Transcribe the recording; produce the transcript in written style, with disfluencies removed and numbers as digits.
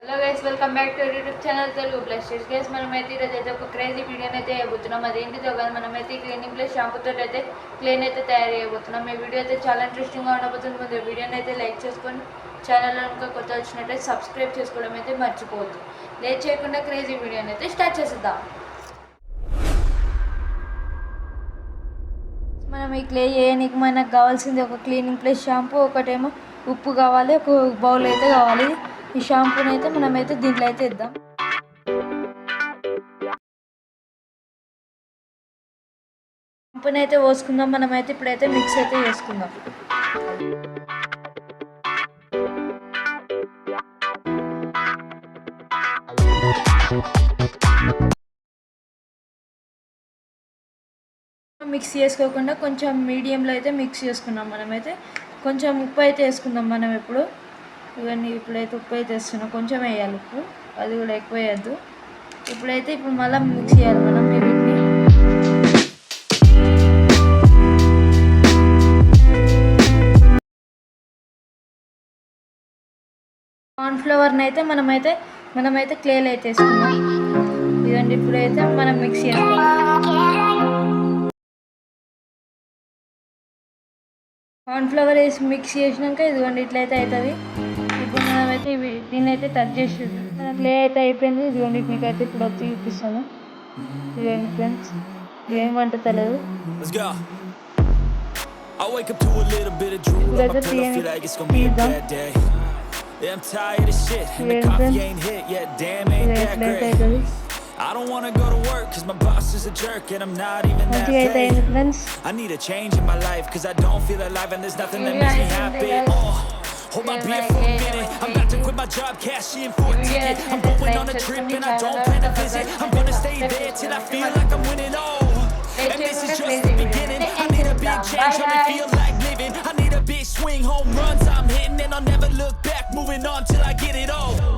Hello guys, welcome back to YouTube channel Telugu plus guys. మనమైతే ఈరోజు అయితే ఒక క్రేజీ వీడియోని అయితే చేయబోతున్నాం. అదేంటిదో కానీ మనమైతే క్లీనింగ్ ప్లస్ షాంపూతో అయితే క్లీన్ అయితే తయారు చేయబోతున్నాం. ఈ వీడియో అయితే చాలా ఇంట్రెస్టింగ్గా ఉండబోతుంది. ముందు వీడియోని అయితే లైక్ చేసుకొని ఛానల్లో ఇంకా కొత్త వచ్చినట్టయితే సబ్స్క్రైబ్ చేసుకోవడం అయితే మర్చిపోవద్దు. లేట్ చేయకుండా క్రేజీ వీడియోని అయితే స్టార్ట్ చేసేద్దాం. మనం ఈ క్లే చేయడానికి మనకు కావాల్సింది ఒక క్లీనింగ్ ప్లస్ షాంపూ, ఒకటేమో ఉప్పు కావాలి, ఒక బౌల్ అయితే కావాలి. ఈ షాంపూని అయితే మనమైతే దీంట్లో అయితే ఇద్దాం. షాంపూని అయితే పోసుకుందాం. మనమైతే ఇప్పుడైతే మిక్స్ అయితే చేసుకుందాం. మిక్స్ చేసుకోకుండా కొంచెం మీడియంలో అయితే మిక్స్ చేసుకున్నాం. మనమైతే కొంచెం ఉప్పు అయితే వేసుకుందాం. మనం ఇవన్నీ ఇప్పుడైతే ఉప్పు అయితే వేస్తున్నాం. కొంచెం వేయాలి ఉప్పు, అది కూడా ఎక్కువ వేయద్దు. ఇప్పుడు మళ్ళీ మిక్స్ చేయాలి మనం వీటిని. కార్న్ఫ్లవర్ని అయితే మనమైతే క్లేలో అయితే వేసుకున్నాం. ఇదండి ఇప్పుడైతే మనం మిక్స్ చేసుకోవాలి. కార్న్ఫ్లవర్ వేసి మిక్స్ చేసినాక ఇదిగోండి ఇట్లయితే అవుతుంది. ఇప్పుడు మనమైతే దీన్ని అయితే టచ్ చేసి క్లే అయితే అయిపోయింది. ఇదిగోండి మీకు అయితే ఇప్పుడు వచ్చి చూపిస్తాను. ఇదేంటి ఫ్రెండ్స్, ఏం వంట తెలియదు. ఇప్పుడైతే తీద్దాం. ఎట్లయితే అవుతుంది. I don't wanna go to work cause my boss is a jerk and I'm not even that paid. I need a change in my life cause I don't feel alive and there's nothing that makes me happy. Hold my beer for a minute. I'm about to quit my job, cash in for a ticket. I'm going on a trip and I don't plan to visit. I'm gonna stay there till I feel like I'm winning. And this is just the beginning. I need a big change, help me feel like living. I need a big swing, home runs I'm hitting and I'll never look back. Moving on till I get it all.